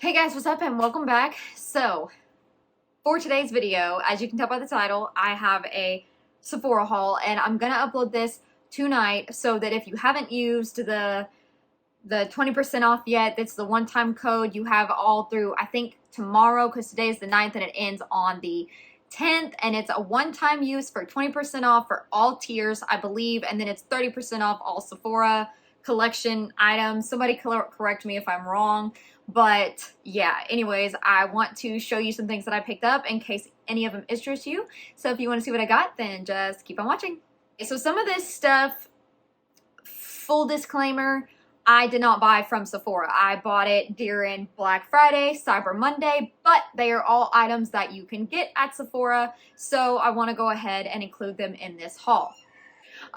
Hey guys, what's up and welcome back. So, for today's video, as you can tell by the title, I have a Sephora haul and I'm gonna upload this tonight so that if you haven't used the 20% off yet, that's the one-time code you have all through, I think, tomorrow, because today is the 9th and it ends on the 10th, and it's a one-time use for 20% off for all tiers, I believe, and then it's 30% off all Sephora collection items. Somebody correct me if I'm wrong. But yeah, anyways, I want to show you some things that I picked up in case any of them interest you. So if you want to see what I got, then just keep on watching. So some of this stuff, full disclaimer, I did not buy from Sephora. I bought it during Black Friday, Cyber Monday, but they are all items that you can get at Sephora. So I want to go ahead and include them in this haul.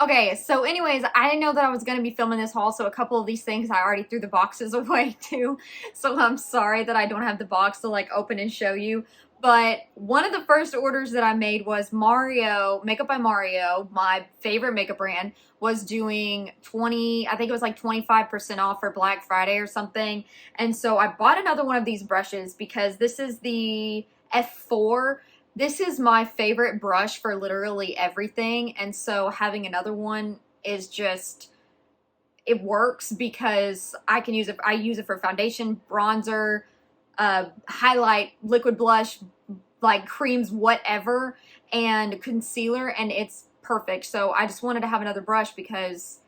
Okay, so anyways, I didn't know that I was going to be filming this haul, so a couple of these things I already threw the boxes away too. So I'm sorry that I don't have the box to like open and show you. But one of the first orders that I made was Mario, Makeup by Mario, my favorite makeup brand, was doing I think it was like 25% off for Black Friday or something. And so I bought another one of these brushes because this is the F4. This is my favorite brush for literally everything, and so having another one is just, it works because I can use it. I use it for foundation, bronzer, highlight, liquid blush, like creams, whatever, and concealer, and it's perfect. So I just wanted to have another brush because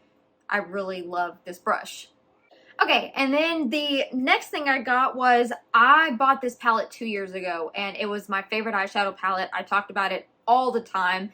I really love this brush. Okay, and then the next thing I got was, I bought this palette 2 years ago, and it was my favorite eyeshadow palette. I talked about it all the time,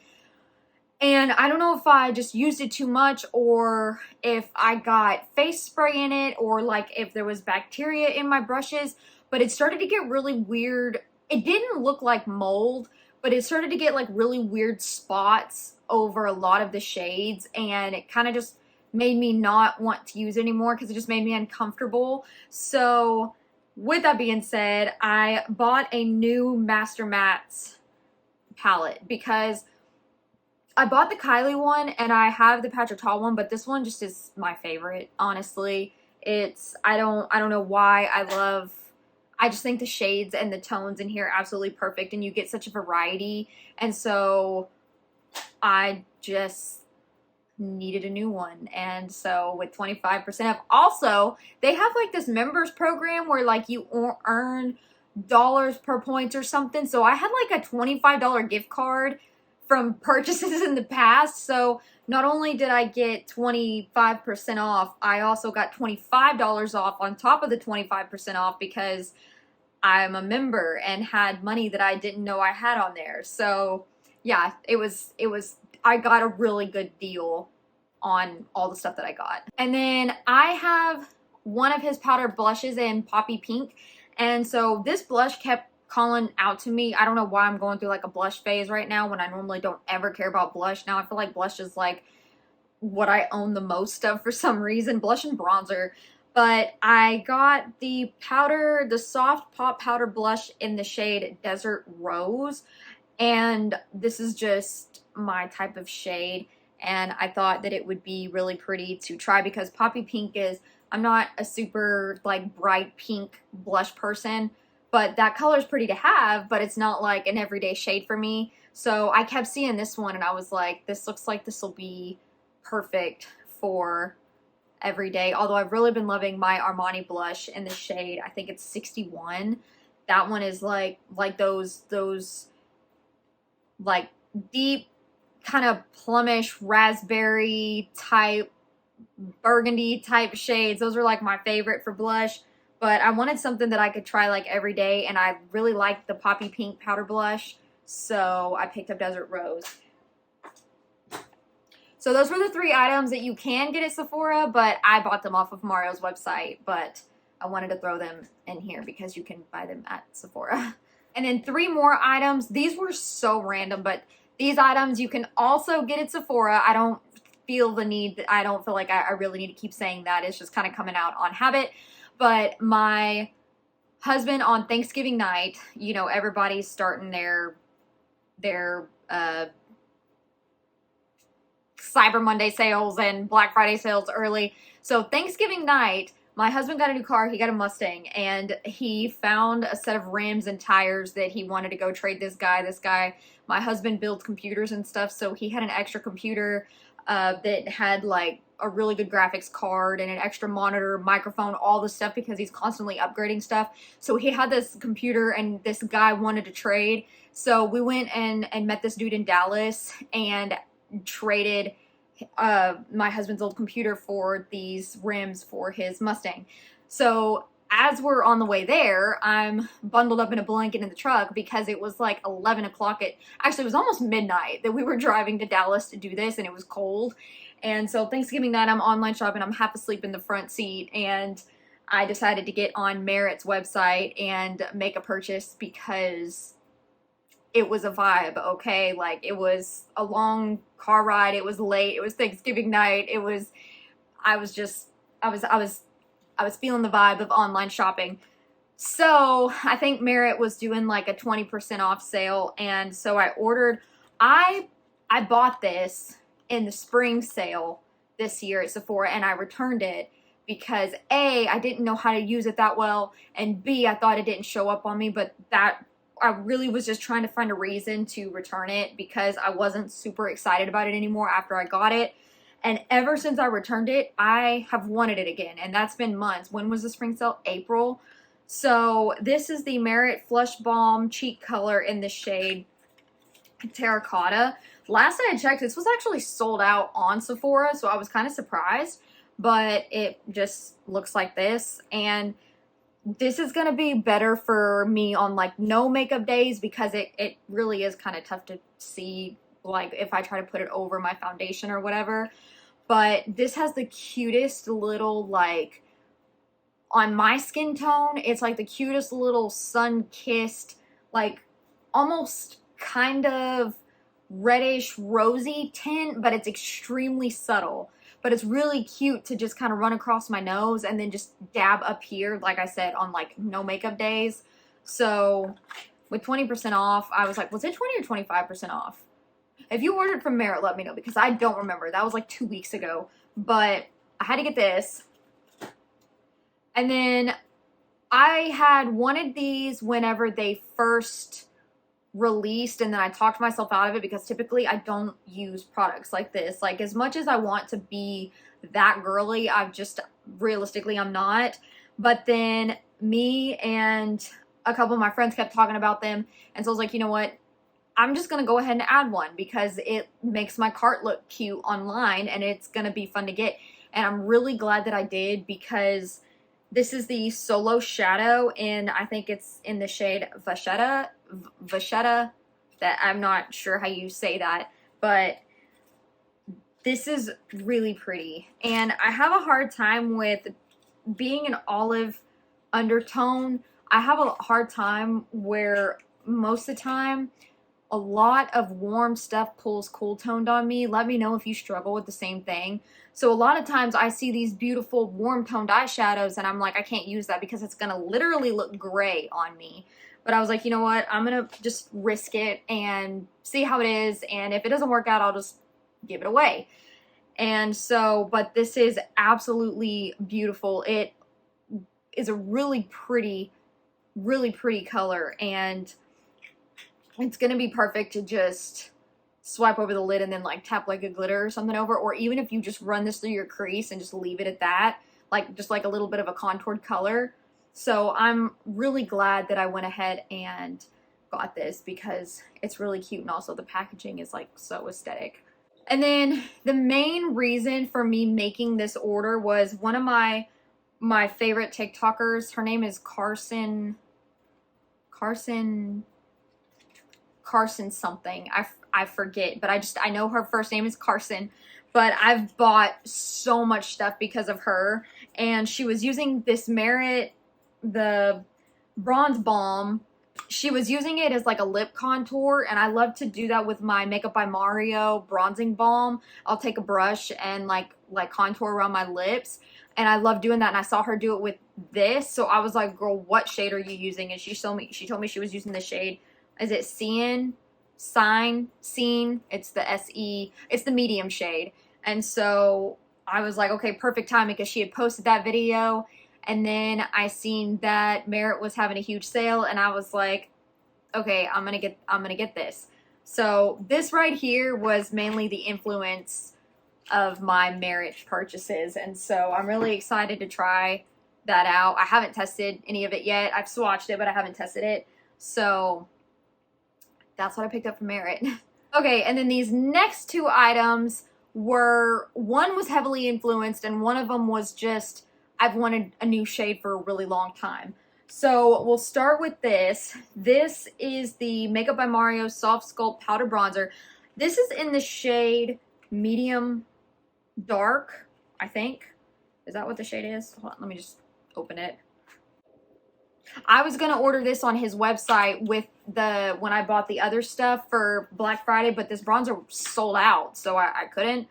and I don't know if I just used it too much, or if I got face spray in it, or like if there was bacteria in my brushes, but it started to get really weird. It didn't look like mold, but it started to get like really weird spots over a lot of the shades, and it kind of just made me not want to use it anymore because it just made me uncomfortable. So with that being said, I bought a new Master Mattes palette because I bought the Kylie one and I have the Patrick Ta one, but this one just is my favorite, honestly. I don't know why. I just think the shades and the tones in here are absolutely perfect, and you get such a variety, and so I just needed a new one. And so with 25% off, also they have like this members program where like you earn dollars per point or something. So I had like a $25 gift card from purchases in the past. So not only did I get 25% off, I also got $25 off on top of the 25% off because I'm a member and had money that I didn't know I had on there. So yeah, I got a really good deal on all the stuff that I got. And then I have one of his powder blushes in Poppy Pink. And so this blush kept calling out to me. I don't know why I'm going through like a blush phase right now when I normally don't ever care about blush. Now I feel like blush is like what I own the most of for some reason, blush and bronzer. But I got the soft pop powder blush in the shade Desert Rose. And this is just my type of shade, and I thought that it would be really pretty to try because Poppy Pink I'm not a super like bright pink blush person, but that color is pretty to have, but it's not like an everyday shade for me. So I kept seeing this one and I was like, this looks like this will be perfect for every day. Although I've really been loving my Armani blush in the shade, I think it's 61. That one is like those like deep kind of plumish raspberry type, burgundy type shades. Those are like my favorite for blush, but I wanted something that I could try like every day, and I really liked the Poppy Pink powder blush, so I picked up Desert Rose. So those were the 3 items that you can get at Sephora, but I bought them off of Mario's website, but I wanted to throw them in here because you can buy them at Sephora. And then 3 more items. These were so random, but these items you can also get at Sephora. I don't feel like I really need to keep saying that. It's just kind of coming out on habit. But my husband on Thanksgiving night, you know, everybody's starting their Cyber Monday sales and Black Friday sales early. So Thanksgiving night, my husband got a new car. He got a Mustang, and he found a set of rims and tires that he wanted to go trade this guy. My husband builds computers and stuff, so he had an extra computer that had like a really good graphics card and an extra monitor, microphone, all the stuff, because he's constantly upgrading stuff. So he had this computer, and this guy wanted to trade. So we went and met this dude in Dallas and traded my husband's old computer for these rims for his Mustang. So as we're on the way there, I'm bundled up in a blanket in the truck because it was like 11 o'clock actually it was almost midnight that we were driving to Dallas to do this, and it was cold. And so Thanksgiving night, I'm online shopping, I'm half asleep in the front seat, and I decided to get on Merit's website and make a purchase because it was a vibe, okay? Like, it was a long car ride, it was late, it was Thanksgiving night, I was feeling the vibe of online shopping. So I think Merit was doing like a 20% off sale, and so I bought this in the spring sale this year at Sephora, and I returned it because A, I didn't know how to use it that well, and B, I thought it didn't show up on me, but that I really was just trying to find a reason to return it because I wasn't super excited about it anymore after I got it. And ever since I returned it, I have wanted it again, and that's been months. When was the spring sale? April. So this is the Merit Flush Balm Cheek Color in the shade Terracotta. Last I checked, this was actually sold out on Sephora, so I was kind of surprised, but it just looks like this. And this is going to be better for me on like no makeup days because it really is kind of tough to see, like if I try to put it over my foundation or whatever. But this has the cutest little, like, on my skin tone, it's like the cutest little sun-kissed, like almost kind of reddish rosy tint, but it's extremely subtle. But it's really cute to just kind of run across my nose and then just dab up here, like I said, on like no makeup days. So with 20% off, I was like, was it 20 or 25% off? If you ordered from Merit, let me know because I don't remember. That was like 2 weeks ago. But I had to get this. And then I had wanted these whenever they first released, and then I talked myself out of it because typically I don't use products like this. Like, as much as I want to be that girly, realistically I'm not. But then me and a couple of my friends kept talking about them, and so I was like, you know what, I'm just gonna go ahead and add one because it makes my cart look cute online and it's gonna be fun to get. And I'm really glad that I did because this is the Solo Shadow, and I think it's in the shade Vachetta, that I'm not sure how you say that, but this is really pretty. And I have a hard time with being an olive undertone. I have a hard time where most of the time a lot of warm stuff pulls cool toned on me. Let me know if you struggle with the same thing. So a lot of times I see these beautiful warm toned eyeshadows and I'm like, I can't use that because it's gonna literally look gray on me. But I was like, you know what, I'm gonna just risk it and see how it is, and if it doesn't work out, I'll just give it away. And so, but this is absolutely beautiful. It is a really pretty color, and it's gonna be perfect to just swipe over the lid and then like tap like a glitter or something over, or even if you just run this through your crease and just leave it at that, like just like a little bit of a contoured color. So I'm really glad that I went ahead and got this because it's really cute, and also the packaging is like so aesthetic. And then the main reason for me making this order was one of my favorite TikTokers. Her name is Carson something. I forget, but I know her first name is Carson. But I've bought so much stuff because of her, and she was using this Merit, the Bronze Balm. She was using it as like a lip contour, and I love to do that with my Makeup by Mario bronzing balm. I'll take a brush and like contour around my lips, and I love doing that. And I saw her do it with this, so I was like, girl, what shade are you using? And she told me she was using the shade, is it Scene? It's the SE, it's the medium shade. And so I was like, okay, perfect timing, because she had posted that video, And then I seen that Merit was having a huge sale, and I was like, okay, I'm gonna get this. So this right here was mainly the influence of my Merit purchases, and so I'm really excited to try that out. I haven't tested any of it yet. I've swatched it, but I haven't tested it. So that's what I picked up from Merit. Okay, and then these next two items were, one was heavily influenced and one of them was just, I've wanted a new shade for a really long time. So we'll start with this. This is the Makeup by Mario Soft Sculpt Powder Bronzer. This is in the shade Medium Dark, I think. Is that what the shade is? Hold on, let me just open it. I was gonna order this on his website with when I bought the other stuff for Black Friday, but this bronzer sold out, so I couldn't.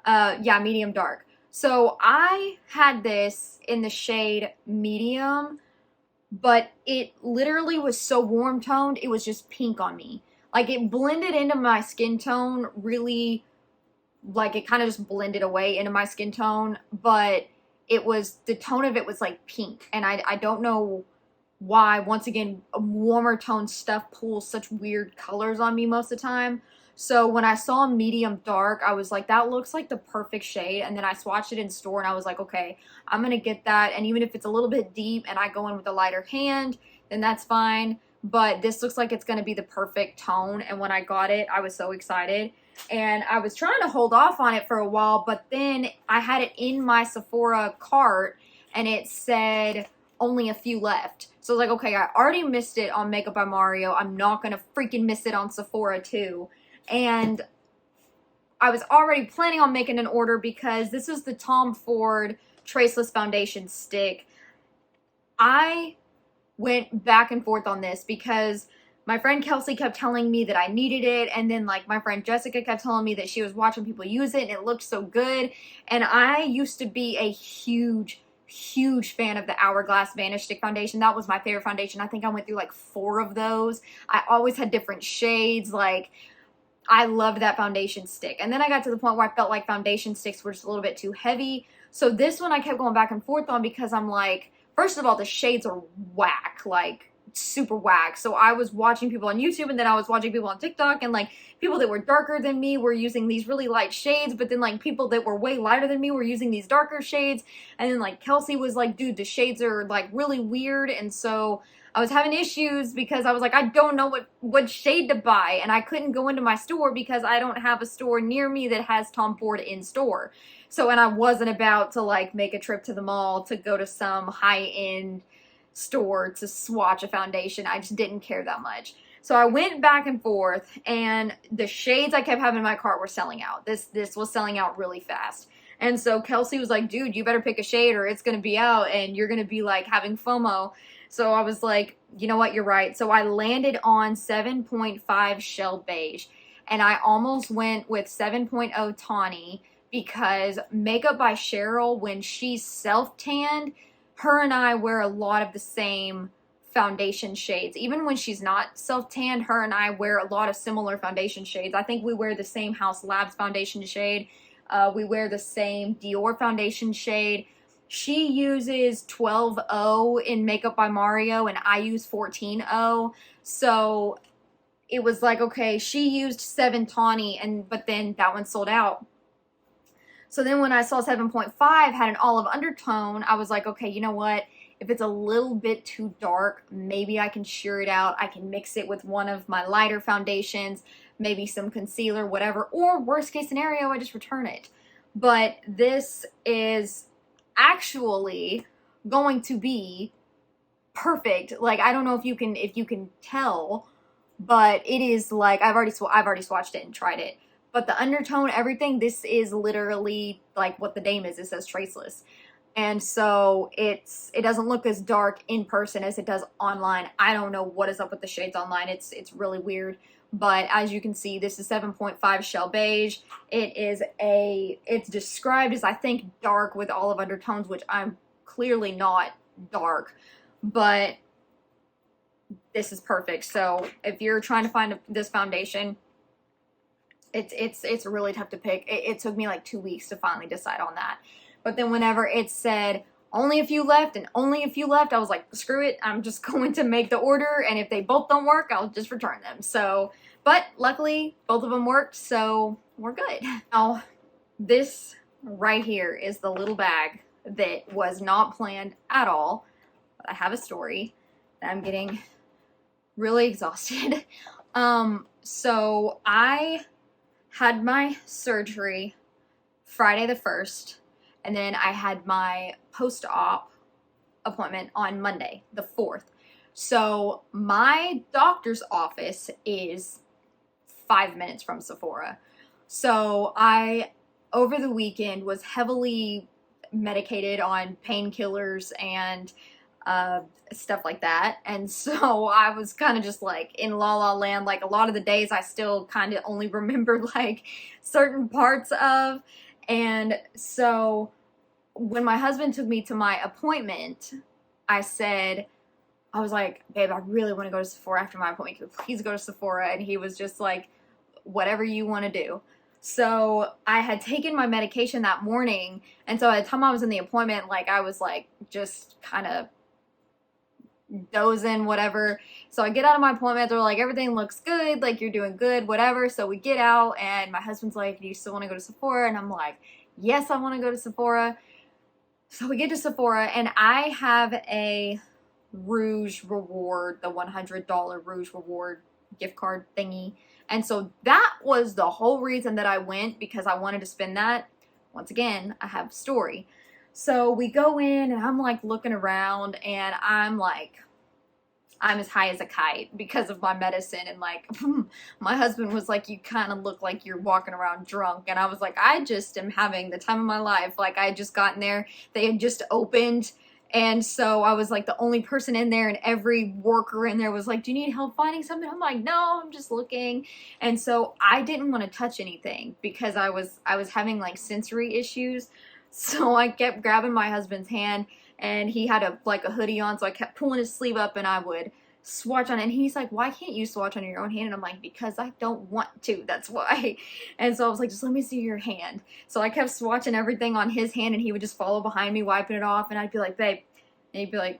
Yeah, medium dark. So I had this in the shade medium, but it literally was so warm toned, it was just pink on me. Like, it blended into my skin tone really, like, it kind of just blended away into my skin tone, but it was, the tone of it was like pink, and I don't know why. Once again, warmer tone stuff pulls such weird colors on me most of the time. So when I saw medium dark, I was like, that looks like the perfect shade. And then I swatched it in store and I was like, okay, I'm gonna get that. And even if it's a little bit deep and I go in with a lighter hand, then that's fine. But this looks like it's gonna be the perfect tone. And when I got it, I was so excited. And I was trying to hold off on it for a while, but then I had it in my Sephora cart and it said only a few left. So I was like, okay, I already missed it on Makeup by Mario. I'm not gonna freaking miss it on Sephora too. And I was already planning on making an order because this is the Tom Ford Traceless Foundation Stick. I went back and forth on this because my friend Kelsey kept telling me that I needed it, and then like my friend Jessica kept telling me that she was watching people use it and it looked so good. And I used to be a huge fan of the Hourglass Vanish Stick foundation. That was my favorite foundation. I think I went through like 4 of those. I always had different shades. Like, I loved that foundation stick. And then I got to the point where I felt like foundation sticks were just a little bit too heavy. So this one I kept going back and forth on because I'm like, first of all, the shades are whack, like super whack. So I was watching people on YouTube, and then I was watching people on TikTok, and like people that were darker than me were using these really light shades, but then like people that were way lighter than me were using these darker shades. And then like Kelsey was like, dude, the shades are like really weird. And so I was having issues because I was like, I don't know what shade to buy, and I couldn't go into my store because I don't have a store near me that has Tom Ford in store. So, and I wasn't about to like make a trip to the mall to go to some high-end store to swatch a foundation. I just didn't care that much. So I went back and forth, and the shades I kept having in my cart were selling out. This was selling out really fast. And so Kelsey was like, dude, you better pick a shade or it's going to be out and you're going to be like having FOMO. So I was like, you know what, you're right. So I landed on 7.5 Shell Beige, and I almost went with 7.0 Tawny because Makeup by Cheryl, when she's self-tanned, her and I wear a lot of the same foundation shades. Even when she's not self-tanned, her and I wear a lot of similar foundation shades. I think we wear the same House Labs foundation shade. We wear the same Dior foundation shade. She uses 12.0 in Makeup by Mario, and I use 14.0. So it was like, okay, she used 7 Tawny, but then that one sold out. So then when I saw 7.5 had an olive undertone, I was like, okay, you know what? If it's a little bit too dark, maybe I can sheer it out. I can mix it with one of my lighter foundations, maybe some concealer, whatever. Or worst case scenario, I just return it. But this is actually going to be perfect. Like, I don't know if you can tell, but it is like, I've already swatched it and tried it. But the undertone, everything, this is literally like what the name is. It says traceless. And so it doesn't look as dark in person as it does online. I don't know what is up with the shades online. It's really weird. But as you can see, this is 7.5 Shell Beige. It's described as, I think, dark with olive undertones, which I'm clearly not dark. But this is perfect. So if you're trying to find this foundation, it's really tough to pick. It took me like 2 weeks to finally decide on that. But then whenever it said only a few left and only a few left. I was like, screw it, I'm just going to make the order, and if they both don't work, I'll just return them. So, but luckily both of them worked, so we're good. Now, this right here is the little bag that was not planned at all. I have a story. I'm getting really exhausted. So I had my surgery Friday the 1st, and then I had my post-op appointment on Monday the 4th. So my doctor's office is 5 minutes from Sephora. So I, over the weekend, was heavily medicated on painkillers and stuff like that. And so I was kind of just like in la la land. Like a lot of the days I still kind of only remember like certain parts of. And so when my husband took me to my appointment, I was like, babe, I really want to go to Sephora after my appointment. Can we please go to Sephora? And he was just like, whatever you want to do. So I had taken my medication that morning. And so by the time I was in the appointment, like I was like just kind of dozing, whatever. So I get out of my appointment, they're like, everything looks good, like you're doing good, whatever. So we get out, and my husband's like, do you still want to go to Sephora? And I'm like, yes, I want to go to Sephora. So we get to Sephora, and I have a Rouge reward, the $100 Rouge reward gift card thingy. And so that was the whole reason that I went, because I wanted to spend that. Once again, I have a story. So we go in, and I'm like looking around, and I'm as high as a kite because of my medicine. And like my husband was like, you kind of look like you're walking around drunk. And I was like, I just am having the time of my life. Like I had just gotten there, they had just opened, and so I was like the only person in there, and every worker in there was like, do you need help finding something? I'm like, no, I'm just looking. And so I didn't want to touch anything because I was having like sensory issues. So I kept grabbing my husband's hand, and he had a hoodie on, so I kept pulling his sleeve up, and I would swatch on it. And he's like, why can't you swatch on your own hand? And I'm like, because I don't want to, that's why. And so I was like, just let me see your hand. So I kept swatching everything on his hand, and he would just follow behind me, wiping it off, and I'd be like, babe, and he'd be like,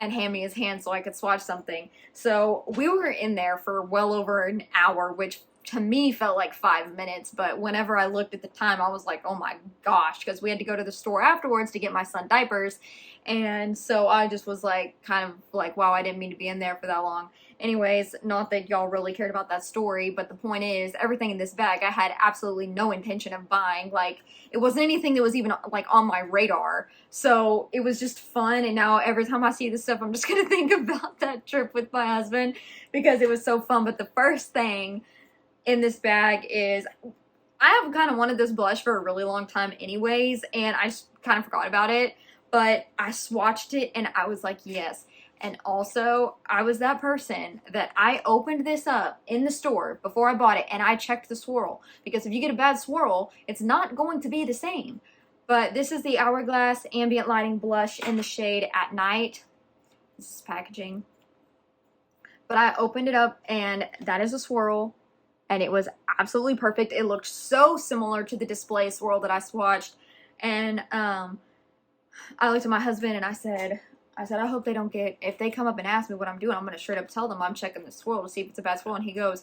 and hand me his hand so I could swatch something. So we were in there for well over an hour, which to me felt like 5 minutes, but whenever I looked at the time, I was like, oh my gosh, because we had to go to the store afterwards to get my son diapers. And so I just was like, kind of like, wow, I didn't mean to be in there for that long. Anyways, not that y'all really cared about that story, but the point is, everything in this bag I had absolutely no intention of buying. Like, it wasn't anything that was even like on my radar. So it was just fun, and now every time I see this stuff, I'm just gonna think about that trip with my husband because it was so fun. But the first thing in this bag is, I have kind of wanted this blush for a really long time anyways, and I kind of forgot about it, but I swatched it and I was like, yes. And also, I was that person that I opened this up in the store before I bought it, and I checked the swirl, because if you get a bad swirl, it's not going to be the same. But this is the Hourglass Ambient Lighting Blush in the shade At Night. This is packaging. But I opened it up, and that is a swirl, and it was absolutely perfect. It looked so similar to the display swirl that I swatched. And I looked at my husband and I said, I hope they don't get, if they come up and ask me what I'm doing, I'm going to straight up tell them I'm checking the swirl to see if it's a bad swirl. And he goes,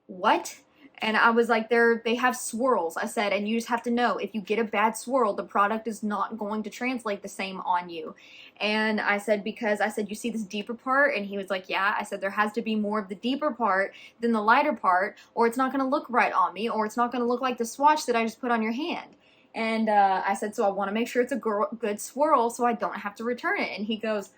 what? And I was like, they have swirls. I said, and you just have to know, if you get a bad swirl, the product is not going to translate the same on you. And I said, because I said, you see this deeper part? And he was like, yeah. I said, there has to be more of the deeper part than the lighter part, or it's not going to look right on me, or it's not going to look like the swatch that I just put on your hand. And I said, so I want to make sure it's a good swirl so I don't have to return it. And he goes,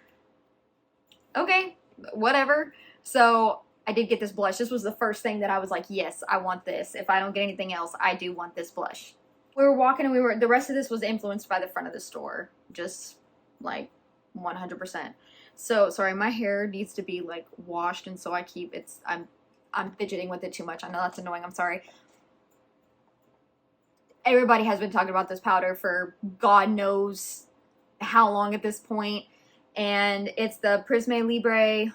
okay, whatever. So I did get this blush. This was the first thing that I was like, yes, I want this. If I don't get anything else, I do want this blush. We were walking, and the rest of this was influenced by the front of the store. Just like 100%. So sorry, my hair needs to be like washed, and so I'm fidgeting with it too much. I know that's annoying. I'm sorry. Everybody has been talking about this powder for God knows how long at this point. And it's the Prisme Libre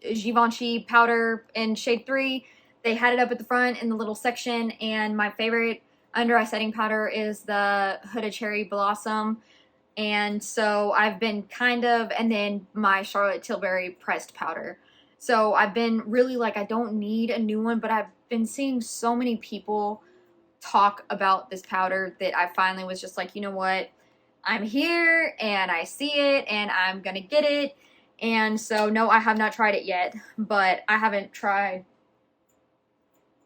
Givenchy powder in shade 3. They had it up at the front in the little section, and my favorite, under eye setting powder is the Huda Cherry Blossom. And so I've been kind of, and then my Charlotte Tilbury pressed powder. So I've been really like, I don't need a new one, but I've been seeing so many people talk about this powder that I finally was just like, you know what? I'm here and I see it and I'm gonna get it. And so no, I have not tried it yet, but I haven't tried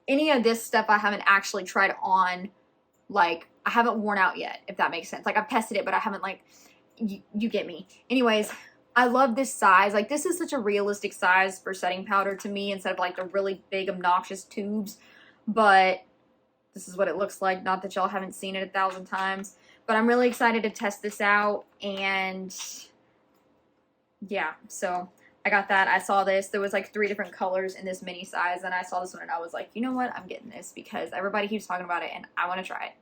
any of this stuff. I haven't actually tried on, like, I haven't worn out yet, if that makes sense. Like, I've tested it, but I haven't, like, you get me. Anyways, I love this size. Like, this is such a realistic size for setting powder to me instead of, like, the really big, obnoxious tubes. But this is what it looks like. Not that y'all haven't seen it 1,000 times. But I'm really excited to test this out. And, yeah, so I got that. I saw this. There was, like, 3 different colors in this mini size. And I saw this one, and I was like, you know what? I'm getting this because everybody keeps talking about it, and I want to try it.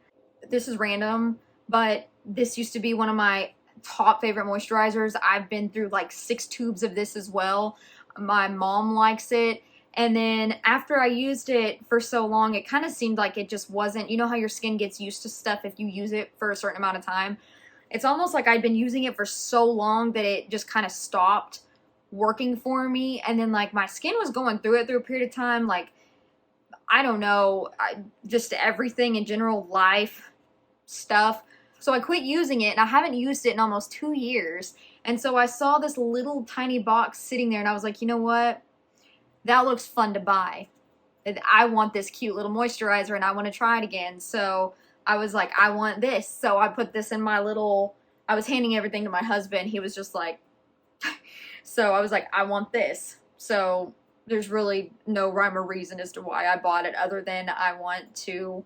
This is random, but this used to be one of my top favorite moisturizers. I've been through like 6 tubes of this as well. My mom likes it. And then after I used it for so long, it kind of seemed like it just wasn't, you know how your skin gets used to stuff if you use it for a certain amount of time? It's almost like I'd been using it for so long that it just kind of stopped working for me. And then like my skin was going through it through a period of time, like, I don't know, just everything in general, life stuff. So I quit using it, and I haven't used it in almost 2 years. And so I saw this little tiny box sitting there, and I was like, you know what? That looks fun to buy. I want this cute little moisturizer, and I want to try it again. So I was like, I want this. So I put this in my little, I was handing everything to my husband. He was just like, so I was like, I want this. So there's really no rhyme or reason as to why I bought it other than I want to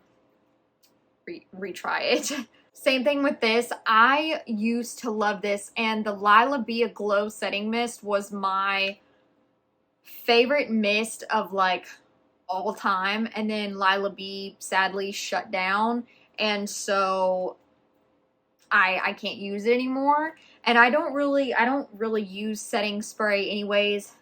retry it. Same thing with this. I used to love this, and the Lila Bia Glow Setting Mist was my favorite mist of like all time. And then Lila B sadly shut down, and so I can't use it anymore. And I don't really use setting spray anyways.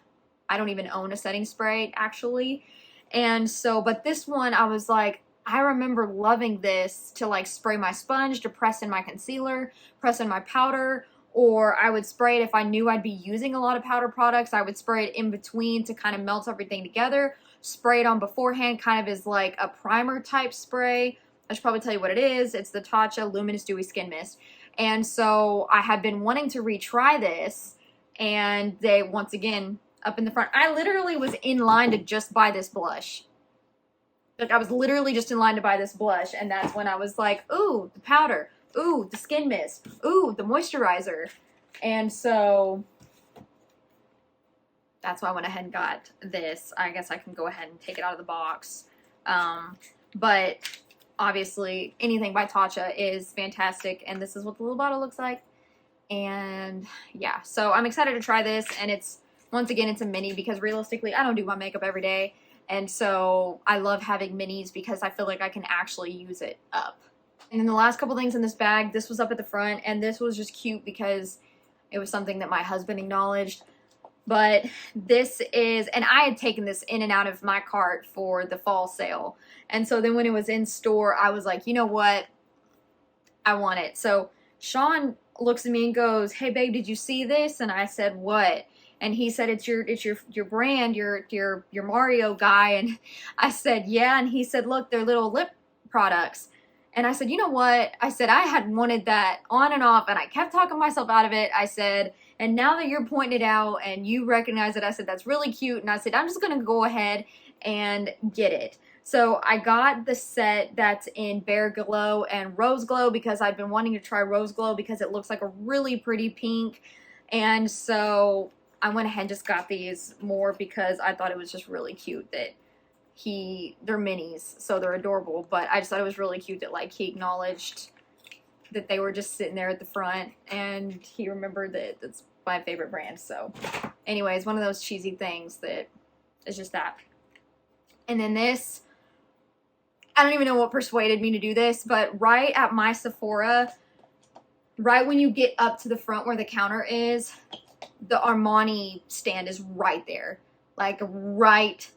I don't even own a setting spray actually. And so, but this one I was like, I remember loving this to like spray my sponge, to press in my concealer, press in my powder, or I would spray it if I knew I'd be using a lot of powder products. I would spray it in between to kind of melt everything together, spray it on beforehand kind of as like a primer type spray. I should probably tell you what it is. It's the Tatcha Luminous Dewy Skin Mist. And so I had been wanting to retry this, and they, once again, up in the front, I literally was in line to just buy this blush. Like, I was literally just in line to buy this blush, and that's when I was like, ooh, the powder, ooh, the skin mist, ooh, the moisturizer. And so that's why I went ahead and got this. I guess I can go ahead and take it out of the box. But obviously, anything by Tatcha is fantastic, and this is what the little bottle looks like. And yeah, so I'm excited to try this, and it's, once again, it's a mini because realistically, I don't do my makeup every day. And so I love having minis because I feel like I can actually use it up. And then the last couple things in this bag, this was up at the front, and this was just cute because it was something that my husband acknowledged. But this is, and I had taken this in and out of my cart for the fall sale. And so then when it was in store, I was like, you know what? I want it. So Sean looks at me and goes, hey babe, did you see this? And I said, what? And he said, it's your brand, your Mario guy. And I said, yeah. And he said, look, they're little lip products. And I said, you know what? I said, I had wanted that on and off, and I kept talking myself out of it. I said, and now that you're pointing it out and you recognize it, I said, that's really cute. And I said, I'm just going to go ahead and get it. So I got the set that's in Bare Glow and Rose Glow because I've been wanting to try Rose Glow because it looks like a really pretty pink. And so I went ahead and just got these more because I thought it was just really cute that they're minis, so they're adorable, but I just thought it was really cute that like he acknowledged that they were just sitting there at the front, and he remembered that it's my favorite brand. So anyways, one of those cheesy things that is just that. And then this, I don't even know what persuaded me to do this, but right at my Sephora, right when you get up to the front where the counter is, the Armani stand is right there, like right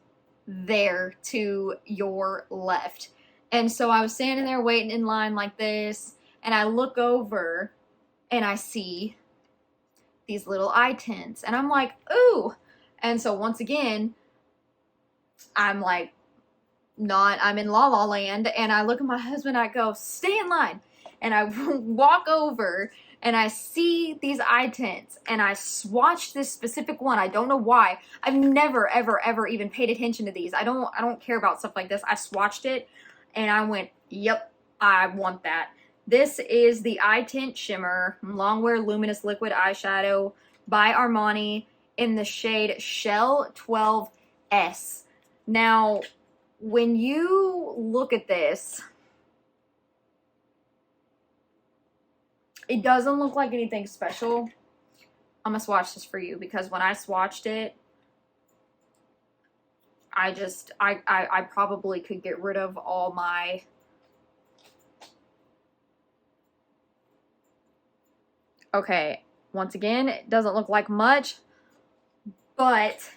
there to your left. And so I was standing there waiting in line like this, and I look over and I see these little eye tints, and I'm like, ooh. And so once again, I'm like, I'm in La La Land, and I look at my husband, I go, stay in line. And I walk over and I see these eye tints, and I swatched this specific one. I don't know why. I've never, ever, ever even paid attention to these. I don't care about stuff like this. I swatched it and I went, yep, I want that. This is the Eye Tint Shimmer Longwear Luminous Liquid Eyeshadow by Armani in the shade Shell 12S. Now, when you look at this, it doesn't look like anything special. I'm gonna swatch this for you because when I swatched it, I probably could get rid of all my okay, once again, it doesn't look like much, but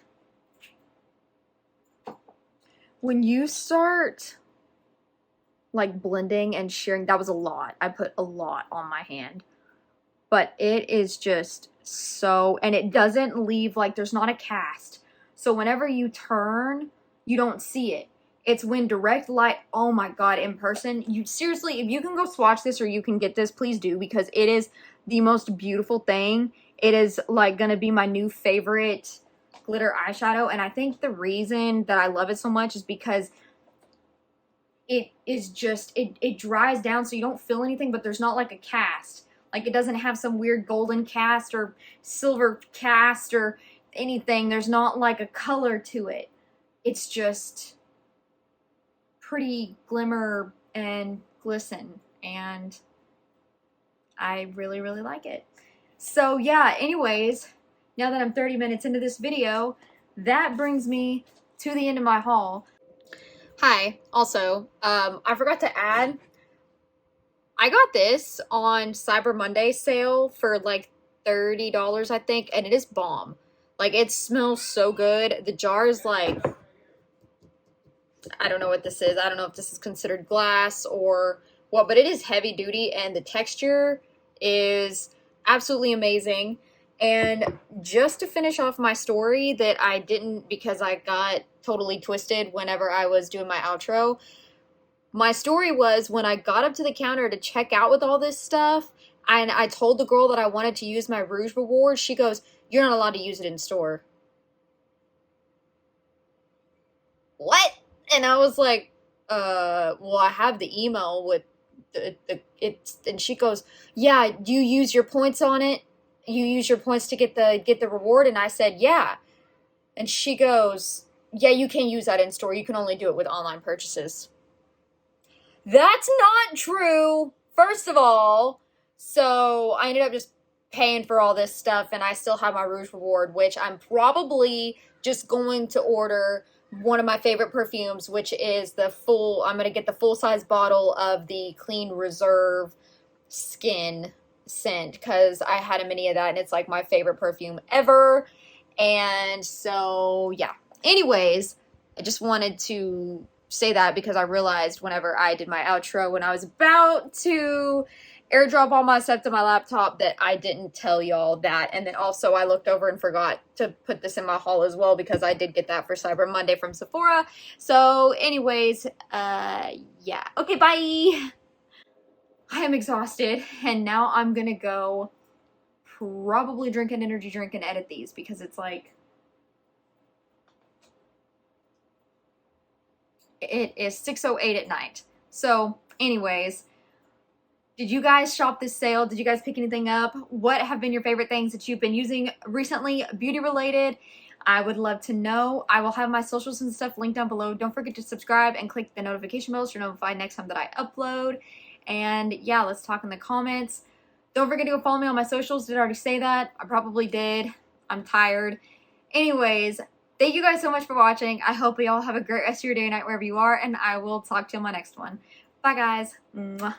when you start like blending and shearing, that was a lot. I put a lot on my hand, but it is just so, and it doesn't leave, like there's not a cast. So whenever you turn, you don't see it. It's when direct light, oh my God, in person, you seriously, if you can go swatch this or you can get this, please do, because it is the most beautiful thing. It is like gonna be my new favorite glitter eyeshadow. And I think the reason that I love it so much is because it is just, it dries down so you don't feel anything, but there's not like a cast. Like it doesn't have some weird golden cast or silver cast or anything. There's not like a color to it. It's just pretty glimmer and glisten, and I really, really like it. So yeah, anyways, now that I'm 30 minutes into this video, that brings me to the end of my haul. Hi, also, I forgot to add, I got this on Cyber Monday sale for like $30, I think, and it is bomb. Like, it smells so good. The jar is like, I don't know what this is. I don't know if this is considered glass or what, but it is heavy duty, and the texture is absolutely amazing. And just to finish off my story that I didn't, because I got totally twisted whenever I was doing my outro, my story was when I got up to the counter to check out with all this stuff, and I told the girl that I wanted to use my Rouge reward, she goes, "You're not allowed to use it in store." What? And I was like, well, I have the email with and she goes, "Yeah, you use your points on it? You use your points to get the reward?" And I said, "Yeah." And she goes, "Yeah, you can't use that in store. You can only do it with online purchases." That's not true, first of all. So I ended up just paying for all this stuff, and I still have my Rouge reward, which I'm probably just going to order one of my favorite perfumes, which is I'm going to get the full-size bottle of the Clean Reserve Skin scent, because I had a mini of that, and it's like my favorite perfume ever. And so, yeah. Anyways, I just wanted to say that because I realized whenever I did my outro, when I was about to airdrop all my stuff to my laptop, that I didn't tell y'all that. And then also I looked over and forgot to put this in my haul as well, because I did get that for Cyber Monday from Sephora. So anyways, yeah. Okay, bye! I am exhausted, and now I'm gonna go probably drink an energy drink and edit these, because it's like, it is 6:08 at night. So anyways, did you guys shop this sale? Did you guys pick anything up? What have been your favorite things that you've been using recently, beauty related? I would love to know. I will have my socials and stuff linked down below. Don't forget to subscribe and click the notification bell so you're notified next time that I upload. And yeah, let's talk in the comments. Don't forget to go follow me on my socials. Did I already say that? I probably did. I'm tired. Anyways, thank you guys so much for watching. I hope you all have a great rest of your day or night wherever you are, and I will talk to you on my next one. Bye, guys. Mwah.